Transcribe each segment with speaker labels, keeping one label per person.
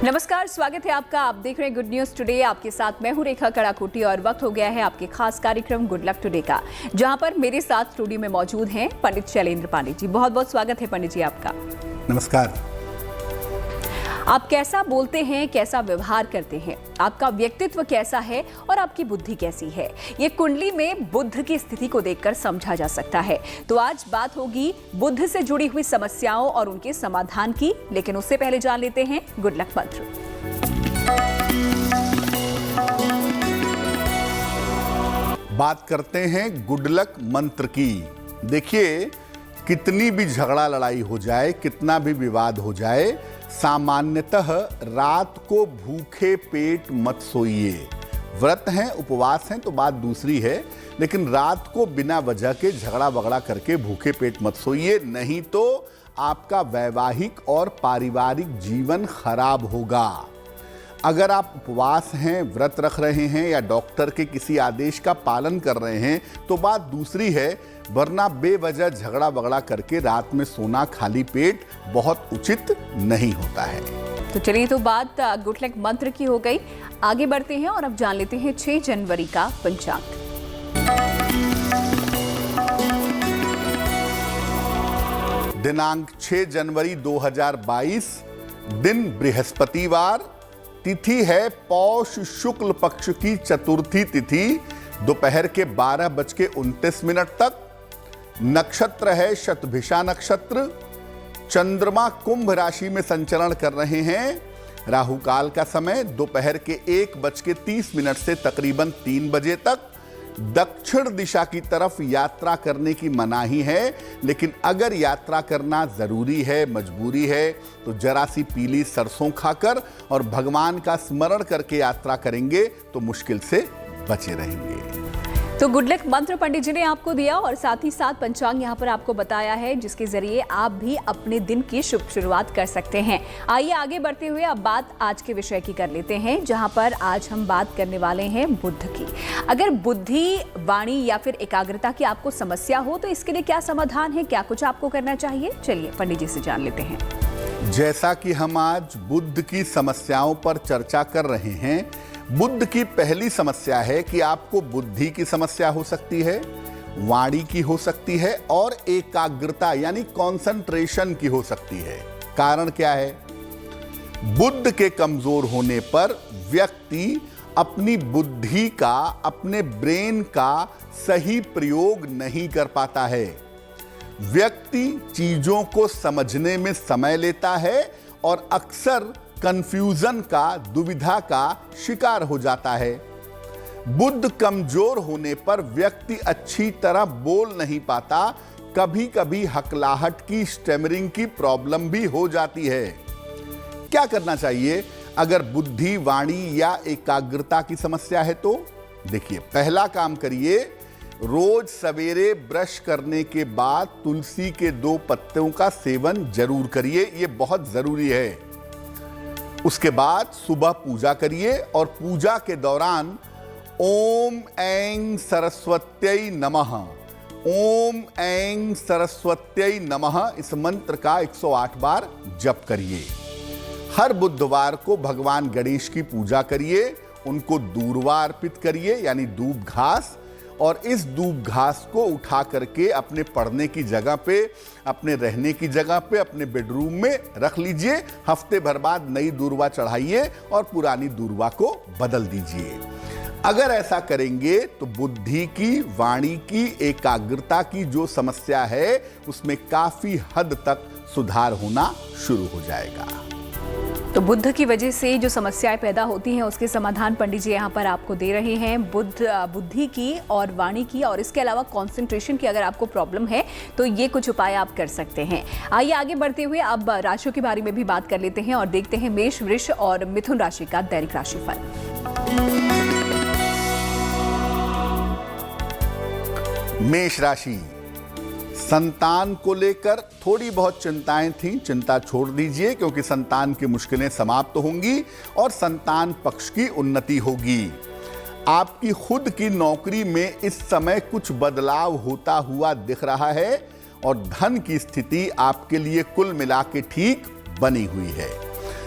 Speaker 1: नमस्कार, स्वागत है आपका। आप देख रहे हैं गुड न्यूज टुडे। आपके साथ मैं हूं रेखा कड़ाकोटी और वक्त हो गया है आपके खास कार्यक्रम गुड लक टुडे का, जहां पर मेरे साथ स्टूडियो में मौजूद हैं पंडित शैलेंद्र पांडे जी। बहुत बहुत स्वागत है पंडित जी आपका।
Speaker 2: नमस्कार।
Speaker 1: आप कैसा बोलते हैं, कैसा व्यवहार करते हैं, आपका व्यक्तित्व कैसा है और आपकी बुद्धि कैसी है, ये कुंडली में बुध की स्थिति को देखकर समझा जा सकता है। तो आज बात होगी बुध से जुड़ी हुई समस्याओं और उनके समाधान की, लेकिन उससे पहले जान लेते हैं गुड लक मंत्र।
Speaker 2: बात करते हैं गुड लक मंत्र की। देखिए, कितनी भी झगड़ा लड़ाई हो जाए, कितना भी विवाद हो जाए, सामान्यतः रात को भूखे पेट मत सोइए। व्रत हैं, उपवास हैं तो बात दूसरी है, लेकिन रात को बिना वजह के झगड़ा वगड़ा करके भूखे पेट मत सोइए, नहीं तो आपका वैवाहिक और पारिवारिक जीवन खराब होगा। अगर आप उपवास हैं, व्रत रख रहे हैं या डॉक्टर के किसी आदेश का पालन कर रहे हैं तो बात दूसरी है, वरना बेवजह झगड़ा वगड़ा करके रात में सोना खाली पेट बहुत उचित नहीं होता है।
Speaker 1: तो चलिए, तो बात गुड लक मंत्र की हो गई। आगे बढ़ते हैं और अब जान लेते हैं 6 जनवरी का पंचांग।
Speaker 2: दिनांक 6 जनवरी 2022, दिन बृहस्पतिवार, तिथि है पौष शुक्ल पक्ष की चतुर्थी तिथि, दोपहर के 12:29 तक। नक्षत्र है शतभिषा नक्षत्र। चंद्रमा कुंभ राशि में संचरण कर रहे हैं। राहु काल का समय दोपहर के 1:30 से तकरीबन 3 बजे तक। दक्षिण दिशा की तरफ यात्रा करने की मनाही है, लेकिन अगर यात्रा करना जरूरी है, मजबूरी है, तो जरा सी पीली सरसों खाकर और भगवान का स्मरण करके यात्रा करेंगे तो मुश्किल से बचे रहेंगे।
Speaker 1: तो गुड लक मंत्र पंडित जी ने आपको दिया और साथ ही साथ पंचांग यहाँ पर आपको बताया है, जिसके जरिए आप भी अपने दिन की शुभ शुरुआत कर सकते हैं। आइए आगे बढ़ते हुए अब बात आज के विषय की कर लेते हैं, जहाँ पर आज हम बात करने वाले हैं बुध की। अगर बुद्धि, वाणी या फिर एकाग्रता की आपको समस्या हो तो इसके लिए क्या समाधान है, क्या कुछ आपको करना चाहिए, चलिए पंडित जी से जान लेते हैं।
Speaker 2: जैसा कि हम आज बुध की समस्याओं पर चर्चा कर रहे हैं, बुध की पहली समस्या है कि आपको बुद्धि की समस्या हो सकती है, वाणी की हो सकती है और एकाग्रता यानी कंसंट्रेशन की हो सकती है। कारण क्या है? बुध के कमजोर होने पर व्यक्ति अपनी बुद्धि का, अपने ब्रेन का सही प्रयोग नहीं कर पाता है। व्यक्ति चीजों को समझने में समय लेता है और अक्सर कंफ्यूजन का, दुविधा का शिकार हो जाता है। बुध कमजोर होने पर व्यक्ति अच्छी तरह बोल नहीं पाता, कभी कभी हकलाहट की, स्टैमरिंग की प्रॉब्लम भी हो जाती है। क्या करना चाहिए अगर बुद्धि, वाणी या एकाग्रता की समस्या है? तो देखिए, पहला काम करिए, रोज सवेरे ब्रश करने के बाद तुलसी के 2 पत्तों का सेवन जरूर करिए, यह बहुत जरूरी है। उसके बाद सुबह पूजा करिए और पूजा के दौरान ओम ऐं सरस्वत्यै नमः, ओम ऐं सरस्वत्यै नमः इस मंत्र का 108 बार जप करिए। हर बुधवार को भगवान गणेश की पूजा करिए, उनको दूर्वा अर्पित करिए यानी दूब घास, और इस दूब घास को उठा करके अपने पढ़ने की जगह पे, अपने रहने की जगह पे, अपने बेडरूम में रख लीजिए। हफ्ते भर बाद नई दूर्वा चढ़ाइए और पुरानी दूर्वा को बदल दीजिए। अगर ऐसा करेंगे तो बुद्धि की, वाणी की, एकाग्रता की जो समस्या है उसमें काफी हद तक सुधार होना शुरू हो जाएगा।
Speaker 1: तो बुध की वजह से जो समस्याएं पैदा होती हैं उसके समाधान पंडित जी यहाँ पर आपको दे रहे हैं। बुद्धि की और वाणी की, और इसके अलावा कंसंट्रेशन की अगर आपको प्रॉब्लम है तो ये कुछ उपाय आप कर सकते हैं। आइए आगे बढ़ते हुए अब राशियों के बारे में भी बात कर लेते हैं और देखते हैं मेष, वृष और मिथुन राशि का दैनिक राशिफल।
Speaker 2: मेष राशि, संतान को लेकर थोड़ी बहुत चिंताएं थीं, चिंता छोड़ दीजिए क्योंकि संतान की मुश्किलें समाप्त होंगी और संतान पक्ष की उन्नति होगी। आपकी खुद की नौकरी में इस समय कुछ बदलाव होता हुआ दिख रहा है और धन की स्थिति आपके लिए कुल मिला के ठीक बनी हुई है।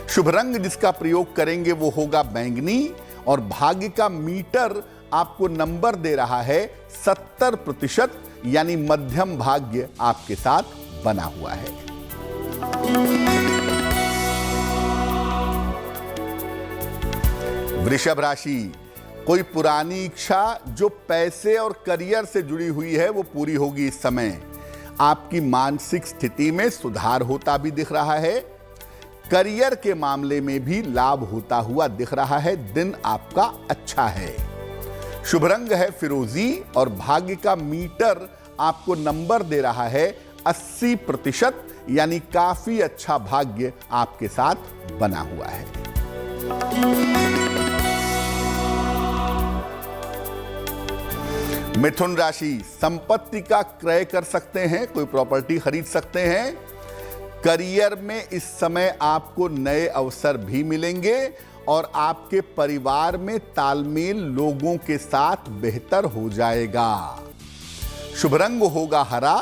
Speaker 2: शुभ रंग जिसका प्रयोग करेंगे वो होगा बैंगनी और भाग्य का मीटर आपको नंबर दे रहा है 70%, यानी मध्यम भाग्य आपके साथ बना हुआ है। वृषभ राशि, कोई पुरानी इच्छा जो पैसे और करियर से जुड़ी हुई है वो पूरी होगी इस समय। आपकी मानसिक स्थिति में सुधार होता भी दिख रहा है। करियर के मामले में भी लाभ होता हुआ दिख रहा है। दिन आपका अच्छा है। शुभ रंग है फिरोजी और भाग्य का मीटर आपको नंबर दे रहा है 80%, यानी काफी अच्छा भाग्य आपके साथ बना हुआ है। मिथुन राशि, संपत्ति का क्रय कर सकते हैं, कोई प्रॉपर्टी खरीद सकते हैं। करियर में इस समय आपको नए अवसर भी मिलेंगे और आपके परिवार में तालमेल लोगों के साथ बेहतर हो जाएगा। शुभ रंग होगा हरा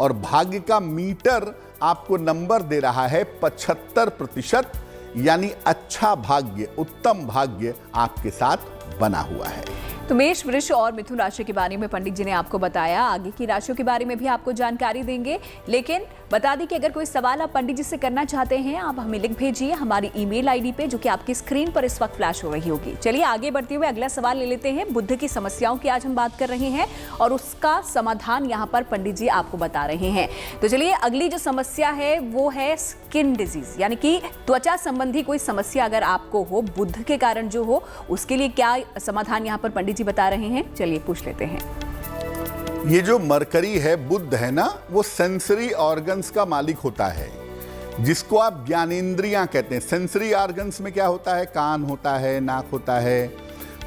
Speaker 2: और भाग्य का मीटर आपको नंबर दे रहा है 75%, यानी अच्छा भाग्य, उत्तम भाग्य आपके साथ बना हुआ है।
Speaker 1: तो मेष, वृष और मिथुन राशि के बारे में पंडित जी ने आपको बताया। आगे की राशियों के बारे में भी आपको जानकारी देंगे, लेकिन बता दें कि अगर कोई सवाल आप पंडित जी से करना चाहते हैं, आप हमें लिख भेजिए हमारी ईमेल आईडी पे, जो कि आपकी स्क्रीन पर इस वक्त फ्लैश हो रही होगी। चलिए आगे बढ़ते हुए अगला सवाल ले लेते हैं। बुद्ध की समस्याओं की आज हम बात कर रहे हैं और उसका समाधान यहाँ पर पंडित जी आपको बता रहे हैं। तो चलिए, अगली जो समस्या है वो है स्किन डिजीज, यानी कि त्वचा संबंधी कोई समस्या अगर आपको हो, बुद्ध के कारण जो हो, उसके लिए क्या समाधान यहाँ पर पंडित जी बता रहे हैं। चलिए पूछ लेते हैं।
Speaker 2: ये जो मरकरी है, बुध है ना, वो सेंसरी ऑर्गन्स का मालिक होता है, जिसको आप ज्ञानेंद्रियां कहते हैं। सेंसरी ऑर्गन्स में क्या होता है? कान होता है, नाक होता है,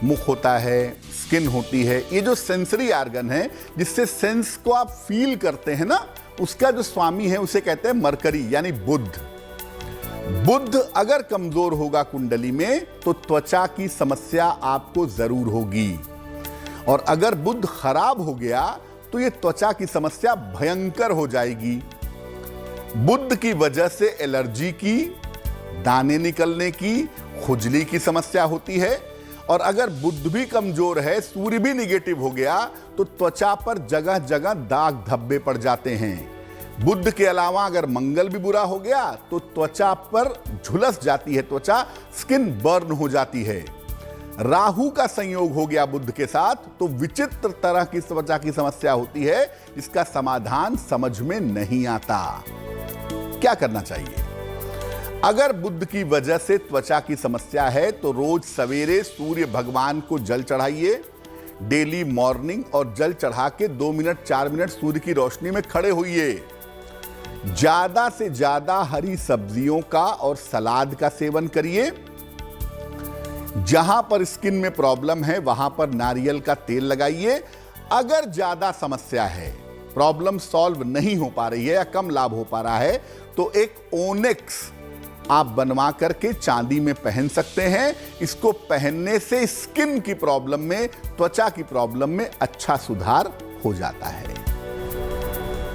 Speaker 2: मुख होता है, स्किन होती है। ये जो सेंसरी ऑर्गन है, जिससे सेंस को आप फील करते हैं ना, उसका जो स्वामी है उसे कहते हैं मरकरी, यानी बुध। बुध अगर कमजोर होगा कुंडली में तो त्वचा की समस्या आपको जरूर होगी, और अगर बुध खराब हो गया तो ये त्वचा की समस्या भयंकर हो जाएगी। बुध की वजह से एलर्जी की, दाने निकलने की, खुजली की समस्या होती है। और अगर बुध भी कमजोर है, सूर्य भी निगेटिव हो गया, तो त्वचा पर जगह जगह दाग धब्बे पड़ जाते हैं। बुध के अलावा अगर मंगल भी बुरा हो गया तो त्वचा पर झुलस जाती है, त्वचा स्किन बर्न हो जाती है। राहु का संयोग हो गया बुध के साथ तो विचित्र तरह की त्वचा की समस्या होती है, जिसका समाधान समझ में नहीं आता। क्या करना चाहिए? अगर बुध की वजह से त्वचा की समस्या है तो रोज सवेरे सूर्य भगवान को जल चढ़ाइए, डेली मॉर्निंग, और जल चढ़ा के 2 मिनट 4 मिनट सूर्य की रोशनी में खड़े होइए। ज्यादा से ज्यादा हरी सब्जियों का और सलाद का सेवन करिए। जहां पर स्किन में प्रॉब्लम है वहां पर नारियल का तेल लगाइए। अगर ज्यादा समस्या है, प्रॉब्लम सॉल्व नहीं हो पा रही है या कम लाभ हो पा रहा है, तो एक ओनिक्स आप बनवा करके चांदी में पहन सकते हैं। इसको पहनने से स्किन की प्रॉब्लम में, त्वचा की प्रॉब्लम में अच्छा सुधार हो जाता है।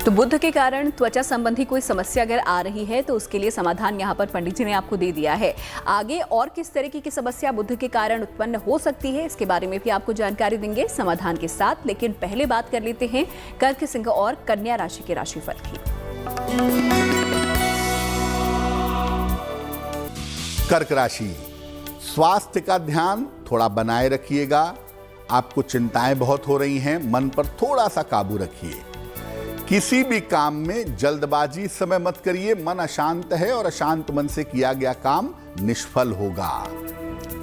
Speaker 1: तो बुध के कारण त्वचा संबंधी कोई समस्या अगर आ रही है तो उसके लिए समाधान यहाँ पर पंडित जी ने आपको दे दिया है। आगे और किस तरीके की समस्या बुध के कारण उत्पन्न हो सकती है, इसके बारे में भी आपको जानकारी देंगे समाधान के साथ। लेकिन पहले बात कर लेते हैं कर्क, सिंह और कन्या राशि के राशिफल की।
Speaker 2: कर्क राशि, स्वास्थ्य का ध्यान थोड़ा बनाए रखिएगा। आपको चिंताएं बहुत हो रही हैं, मन पर थोड़ा सा काबू रखिए। किसी भी काम में जल्दबाजी इस समय मत करिए। मन अशांत है और अशांत मन से किया गया काम निष्फल होगा।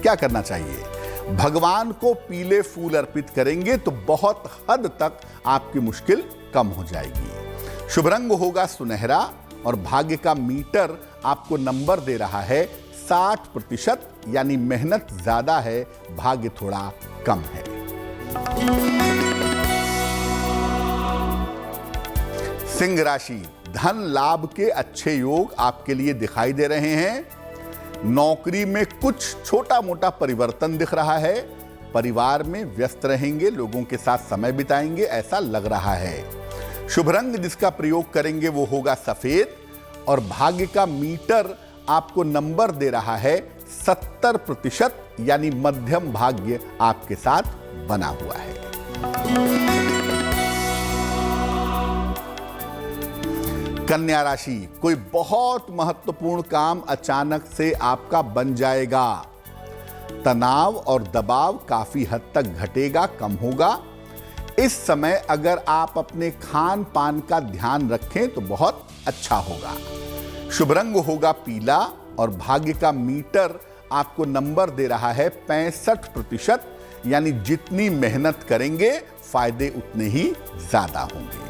Speaker 2: क्या करना चाहिए? भगवान को पीले फूल अर्पित करेंगे तो बहुत हद तक आपकी मुश्किल कम हो जाएगी। शुभ रंग होगा सुनहरा और भाग्य का मीटर आपको नंबर दे रहा है 60%, यानी मेहनत ज्यादा है, भाग्य थोड़ा कम है। सिंह राशि, धन लाभ के अच्छे योग आपके लिए दिखाई दे रहे हैं। नौकरी में कुछ छोटा मोटा परिवर्तन दिख रहा है। परिवार में व्यस्त रहेंगे, लोगों के साथ समय बिताएंगे, ऐसा लग रहा है। शुभ रंग जिसका प्रयोग करेंगे वो होगा सफेद और भाग्य का मीटर आपको नंबर दे रहा है 70%, यानी मध्यम भाग्य आपके साथ बना हुआ है। कन्या राशि, कोई बहुत महत्वपूर्ण काम अचानक से आपका बन जाएगा। तनाव और दबाव काफी हद तक घटेगा, कम होगा। इस समय अगर आप अपने खान पान का ध्यान रखें तो बहुत अच्छा होगा। शुभ रंग होगा पीला और भाग्य का मीटर आपको नंबर दे रहा है 65%, यानी जितनी मेहनत करेंगे फायदे उतने ही ज्यादा होंगे।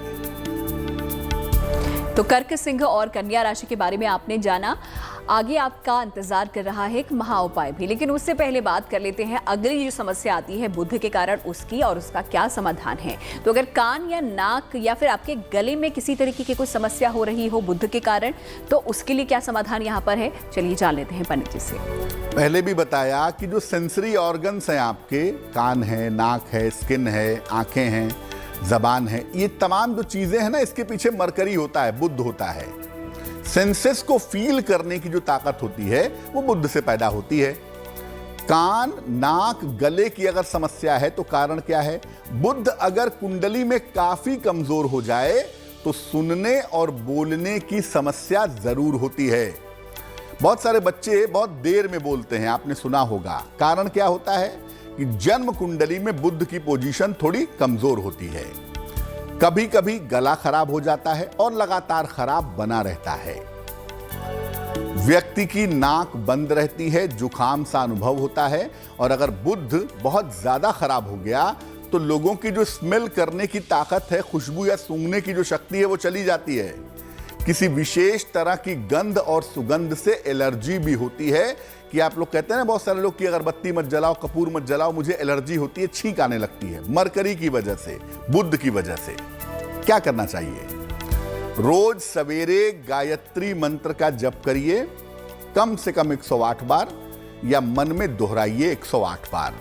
Speaker 1: तो कर्क, सिंह और कन्या राशि के बारे में आपने जाना। आगे आपका इंतजार कर रहा है एक महा उपाय भी, लेकिन उससे पहले बात कर लेते हैं अगली जो समस्या आती है बुध के कारण उसकी, और उसका क्या समाधान है। तो अगर कान या नाक या फिर आपके गले में किसी तरीके की कोई समस्या हो रही हो बुध के कारण, तो उसके लिए क्या समाधान यहाँ पर है, चलिए जान लेते हैं पंडित जी से।
Speaker 2: पहले भी बताया कि जो सेंसरी ऑर्गन्स हैं आपके, कान है, नाक है, स्किन है, आंखें हैं, जबान है, ये तमाम जो चीजें हैं ना, इसके पीछे मरकरी होता है, बुध होता है। सेंसेस को फील करने की जो ताकत होती है वो बुध से पैदा होती है। कान, नाक, गले की अगर समस्या है तो कारण क्या है? बुध अगर कुंडली में काफी कमजोर हो जाए तो सुनने और बोलने की समस्या जरूर होती है। बहुत सारे बच्चे बहुत देर में बोलते हैं, आपने सुना होगा। कारण क्या होता है कि जन्म कुंडली में बुध की पोजीशन थोड़ी कमजोर होती है। कभी कभी गला खराब हो जाता है और लगातार खराब बना रहता है। व्यक्ति की नाक बंद रहती है, जुकाम सा अनुभव होता है, और अगर बुध बहुत ज्यादा खराब हो गया तो लोगों की जो स्मेल करने की ताकत है, खुशबू या सूंघने की जो शक्ति है, वो चली जाती है। किसी विशेष तरह की गंध और सुगंध से एलर्जी भी होती है, कि आप लोग कहते हैं ना, बहुत सारे लोग, कि अगरबत्ती मत जलाओ, कपूर मत जलाओ, मुझे एलर्जी होती है, छींक आने लगती है। मरकरी की वजह से, बुध की वजह से। क्या करना चाहिए? रोज सवेरे गायत्री मंत्र का जप करिए, कम से कम 108 बार, या मन में दोहराइए 108 बार।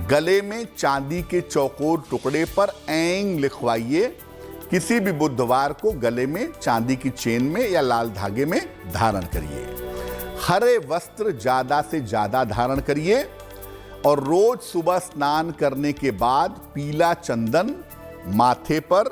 Speaker 2: गले में चांदी के चौकोर टुकड़े पर ऐंग लिखवाइए। किसी भी बुधवार को गले में चांदी की चेन में या लाल धागे में धारण करिए। हरे वस्त्र ज्यादा से ज्यादा धारण करिए, और रोज सुबह स्नान करने के बाद पीला चंदन माथे पर,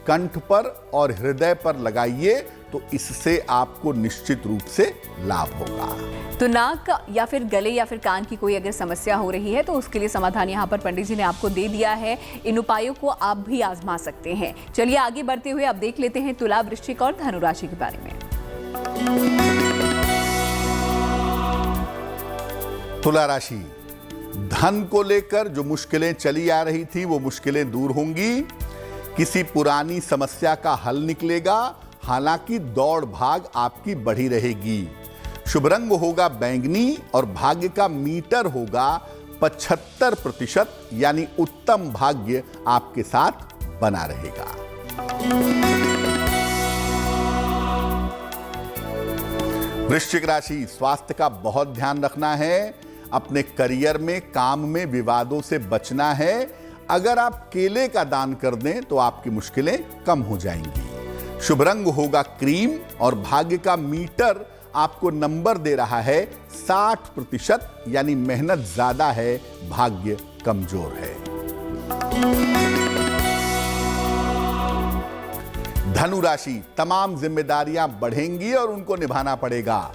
Speaker 2: कंठ पर और हृदय पर लगाइए, तो इससे आपको निश्चित रूप से लाभ होगा।
Speaker 1: तो नाक या फिर गले या फिर कान की कोई अगर समस्या हो रही है तो उसके लिए समाधान यहाँ पर पंडित जी ने आपको दे दिया है। इन उपायों को आप भी आजमा सकते हैं। चलिए आगे बढ़ते हुए अब देख लेते हैं तुला, वृश्चिक और धनु राशि के बारे में।
Speaker 2: तुला राशि, धन को लेकर जो मुश्किलें चली आ रही थी वो मुश्किलें दूर होंगी। किसी पुरानी समस्या का हल निकलेगा, हालांकि दौड़ भाग आपकी बढ़ी रहेगी। शुभ रंग होगा बैंगनी और भाग्य का मीटर होगा 75%, यानी उत्तम भाग्य आपके साथ बना रहेगा। वृश्चिक राशि, स्वास्थ्य का बहुत ध्यान रखना है। अपने करियर में, काम में विवादों से बचना है। अगर आप केले का दान कर दें तो आपकी मुश्किलें कम हो जाएंगी। शुभ रंग होगा क्रीम और भाग्य का मीटर आपको नंबर दे रहा है 60%, यानी मेहनत ज्यादा है, भाग्य कमजोर है। धनु राशि, तमाम जिम्मेदारियां बढ़ेंगी और उनको निभाना पड़ेगा।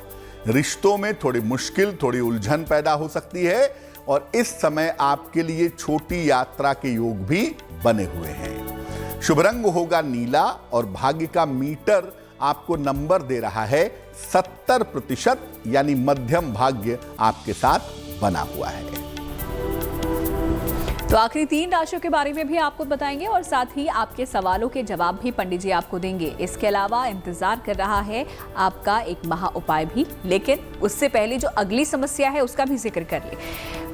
Speaker 2: रिश्तों में थोड़ी मुश्किल, थोड़ी उलझन पैदा हो सकती है, और इस समय आपके लिए छोटी यात्रा के योग भी बने हुए हैं। शुभ रंग होगा नीला और भाग्य का मीटर आपको नंबर दे रहा है 70%, यानी मध्यम भाग्य आपके साथ बना हुआ है।
Speaker 1: तो आखिरी 3 राशियों के बारे में भी आपको बताएंगे और साथ ही आपके सवालों के जवाब भी पंडित जी आपको देंगे। इसके अलावा इंतजार कर रहा है आपका एक महा उपाय भी, लेकिन उससे पहले जो अगली समस्या है उसका भी जिक्र कर ले।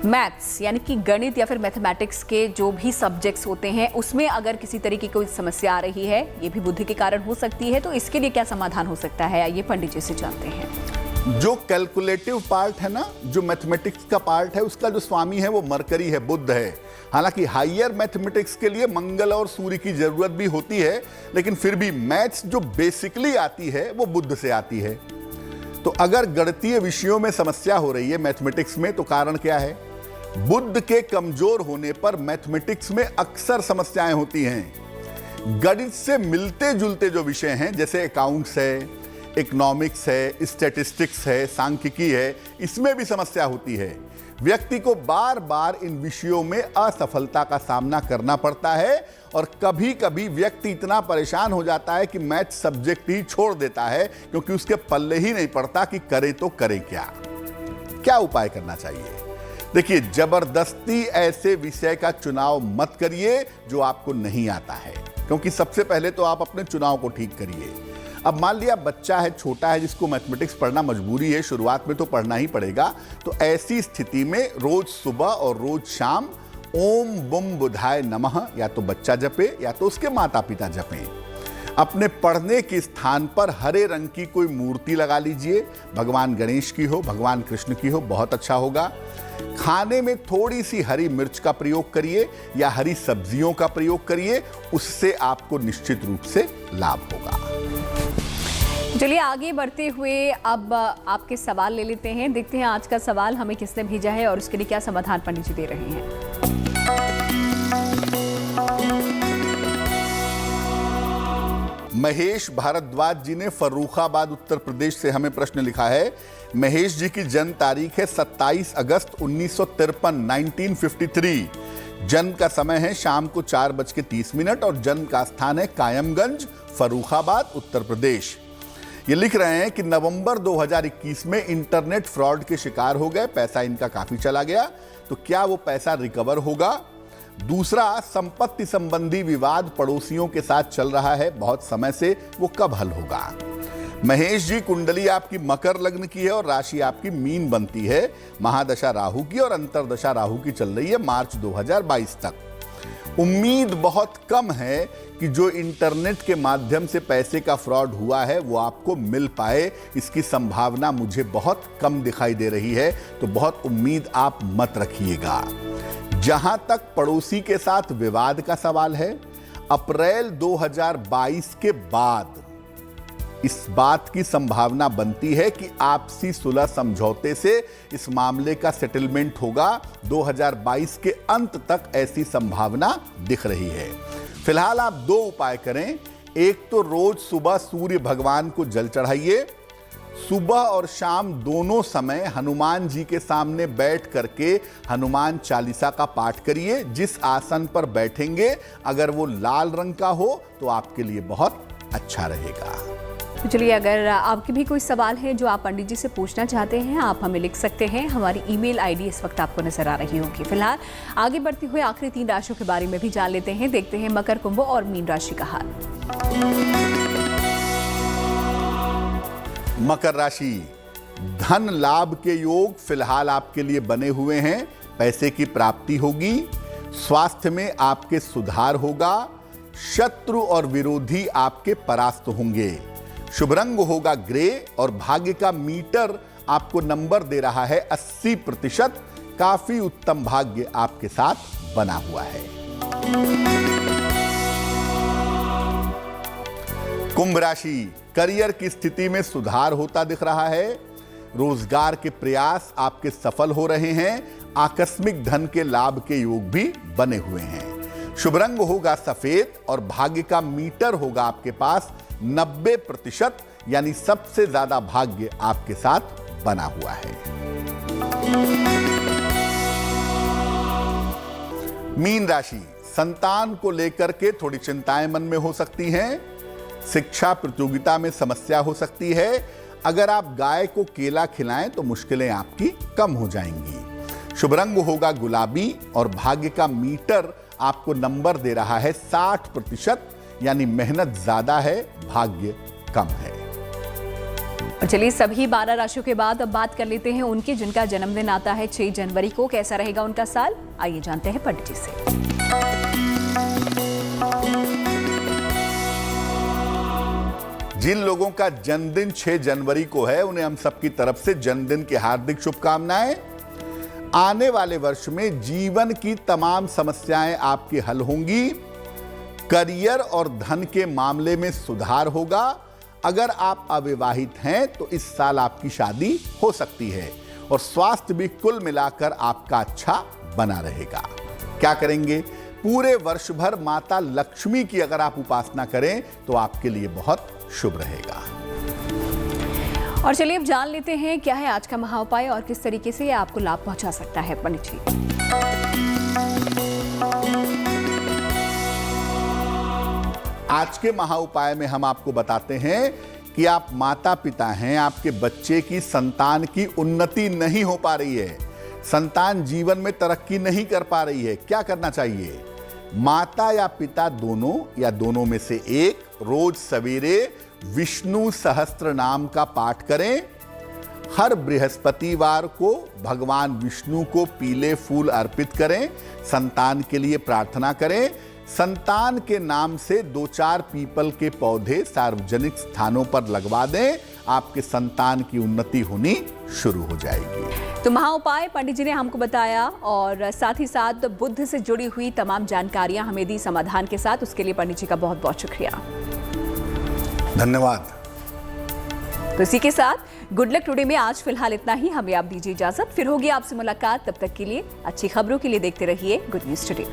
Speaker 1: मैथ्स यानी कि गणित या फिर मैथमेटिक्स के जो भी सब्जेक्ट्स होते हैं उसमें अगर किसी तरीके की कोई समस्या आ रही है, ये भी बुद्धि के कारण हो सकती है, तो इसके लिए क्या समाधान हो सकता है, ये पंडित जी से जानते हैं।
Speaker 2: जो कैलकुलेटिव पार्ट है ना, जो मैथमेटिक्स का पार्ट है, उसका जो स्वामी है वो मरकरी है, बुध है। हालांकि हायर मैथमेटिक्स के लिए मंगल और सूर्य की जरूरत भी होती है, लेकिन फिर भी मैथ्स जो बेसिकली आती है वो बुध से आती है। तो अगर गणितीय विषयों में समस्या हो रही है मैथमेटिक्स में, तो कारण क्या है? बुध के कमजोर होने पर मैथमेटिक्स में अक्सर समस्याएं होती हैं। गणित से मिलते जुलते जो विषय हैं, जैसे अकाउंट्स है, इकोनॉमिक्स है, स्टैटिस्टिक्स है, सांख्यिकी है, इसमें भी समस्या होती है। व्यक्ति को बार बार इन विषयों में असफलता का सामना करना पड़ता है और कभी कभी व्यक्ति इतना परेशान हो जाता है कि मैथ सब्जेक्ट ही छोड़ देता है, क्योंकि उसके पल्ले ही नहीं पड़ता कि करे तो करे क्या। क्या उपाय करना चाहिए? देखिए, जबरदस्ती ऐसे विषय का चुनाव मत करिए जो आपको नहीं आता है, क्योंकि सबसे पहले तो आप अपने चुनाव को ठीक करिए। अब मान लिया बच्चा है, छोटा है, जिसको मैथमेटिक्स पढ़ना मजबूरी है, शुरुआत में तो पढ़ना ही पड़ेगा, तो ऐसी स्थिति में रोज सुबह और रोज शाम ओम बुम बुधाय नमः या तो बच्चा जपे या तो उसके माता पिता जपें। अपने पढ़ने के स्थान पर हरे रंग की कोई मूर्ति लगा लीजिए, भगवान गणेश की हो, भगवान कृष्ण की हो, बहुत अच्छा होगा। खाने में थोड़ी सी हरी मिर्च का प्रयोग करिए या हरी सब्जियों का प्रयोग करिए, उससे आपको निश्चित रूप से लाभ होगा।
Speaker 1: चलिए आगे बढ़ते हुए अब आपके सवाल ले लेते हैं। देखते हैं आज का सवाल हमें किसने भेजा है और उसके लिए क्या समाधान पंडित जी दे रहे हैं।
Speaker 2: महेश भारद्वाज जी ने फर्रुखाबाद उत्तर प्रदेश से हमें प्रश्न लिखा है। महेश जी की जन्म तारीख है 27 अगस्त 1953, 1953। जन्म का समय है शाम को 4:30 और जन्म का स्थान है कायमगंज, फर्रुखाबाद, उत्तर प्रदेश। ये लिख रहे हैं कि नवंबर 2021 में इंटरनेट फ्रॉड के शिकार हो गए, पैसा इनका काफी चला गया, तो क्या वो पैसा रिकवर होगा? दूसरा, संपत्ति संबंधी विवाद पड़ोसियों के साथ चल रहा है बहुत समय से, वो कब हल होगा? महेश जी, कुंडली आपकी मकर लग्न की है और राशि आपकी मीन बनती है। महादशा राहु की और अंतरदशा राहु की चल रही है मार्च 2022 तक। उम्मीद बहुत कम है कि जो इंटरनेट के माध्यम से पैसे का फ्रॉड हुआ है वो आपको मिल पाए, इसकी संभावना मुझे बहुत कम दिखाई दे रही है, तो बहुत उम्मीद आप मत रखिएगा। जहां तक पड़ोसी के साथ विवाद का सवाल है, अप्रैल 2022 के बाद इस बात की संभावना बनती है कि आपसी सुलह समझौते से इस मामले का सेटलमेंट होगा। 2022 के अंत तक ऐसी संभावना दिख रही है। फिलहाल आप दो उपाय करें। एक तो रोज सुबह सूर्य भगवान को जल चढ़ाइए। सुबह और शाम दोनों समय हनुमान जी के सामने बैठ करके हनुमान चालीसा का पाठ करिए। जिस आसन पर बैठेंगे अगर वो लाल रंग का हो तो आपके लिए बहुत अच्छा रहेगा।
Speaker 1: तो चलिए, अगर आपके भी कोई सवाल है जो आप पंडित जी से पूछना चाहते हैं, आप हमें लिख सकते हैं। हमारी ईमेल आईडी इस वक्त आपको नजर आ रही होगी। फिलहाल आगे बढ़ते हुए आखिरी 3 राशियों के बारे में भी जान लेते हैं। देखते हैं मकर, कुंभ और मीन राशि का हाल।
Speaker 2: मकर राशि, धन लाभ के योग फिलहाल आपके लिए बने हुए हैं। पैसे की प्राप्ति होगी। स्वास्थ्य में आपके सुधार होगा। शत्रु और विरोधी आपके परास्त होंगे। शुभ रंग होगा ग्रे और भाग्य का मीटर आपको नंबर दे रहा है 80%। काफी उत्तम भाग्य आपके साथ बना हुआ है। कुंभ राशि, करियर की स्थिति में सुधार होता दिख रहा है। रोजगार के प्रयास आपके सफल हो रहे हैं। आकस्मिक धन के लाभ के योग भी बने हुए हैं। शुभ रंग होगा सफेद और भाग्य का मीटर होगा आपके पास 90%, यानी सबसे ज्यादा भाग्य आपके साथ बना हुआ है। मीन राशि, संतान को लेकर के थोड़ी चिंताएं मन में हो सकती हैं। शिक्षा प्रतियोगिता में समस्या हो सकती है। अगर आप गाय को केला खिलाएं तो मुश्किलें आपकी कम हो जाएंगी। शुभ रंग होगा गुलाबी और भाग्य का मीटर आपको नंबर दे रहा है 60%, यानी मेहनत ज्यादा है, भाग्य कम है।
Speaker 1: और चलिए, सभी 12 राशियों के बाद अब बात कर लेते हैं उनके जिनका जन्मदिन आता है 6 जनवरी को। कैसा रहेगा उनका साल, आइए जानते हैं पंडित जी से।
Speaker 2: जिन लोगों का जन्मदिन 6 जनवरी को है उन्हें हम सबकी तरफ से जन्मदिन की हार्दिक शुभकामनाएं। आने वाले वर्ष में जीवन की तमाम समस्याएं आपकी हल होंगी। करियर और धन के मामले में सुधार होगा। अगर आप अविवाहित हैं तो इस साल आपकी शादी हो सकती है और स्वास्थ्य भी कुल मिलाकर आपका अच्छा बना रहेगा। क्या करेंगे? पूरे वर्ष भर माता लक्ष्मी की अगर आप उपासना करें तो आपके लिए बहुत शुभ रहेगा।
Speaker 1: और चलिए अब जान लेते हैं क्या है आज का महा उपाय और किस तरीके से ये आपको लाभ पहुंचा सकता है। पंडित जी,
Speaker 2: आज के महा उपाय में हम आपको बताते हैं कि आप माता पिता हैं, आपके बच्चे की संतान की उन्नति नहीं हो पा रही है, संतान जीवन में तरक्की नहीं कर पा रही है। क्या करना चाहिए? माता या पिता दोनों या दोनों में से एक रोज सवेरे विष्णु सहस्त्र नाम का पाठ करें। हर बृहस्पतिवार को भगवान विष्णु को पीले फूल अर्पित करें। संतान के लिए प्रार्थना करें। संतान के नाम से 2-4 पीपल के पौधे सार्वजनिक स्थानों पर लगवा दें। आपके संतान की उन्नति होनी शुरू हो जाएगी।
Speaker 1: तो महा उपाय पंडित जी ने हमको बताया और साथ ही साथ बुद्ध से जुड़ी हुई तमाम जानकारियां हमें दी समाधान के साथ। उसके लिए पंडित जी का बहुत बहुत शुक्रिया।
Speaker 2: धन्यवाद।
Speaker 1: तो इसी के साथ गुड लक टुडे में आज फिलहाल इतना ही। हमें आप दीजिए इजाजत, फिर होगी आपसे मुलाकात। तब तक के लिए अच्छी खबरों के लिए देखते रहिए गुड न्यूज टुडे।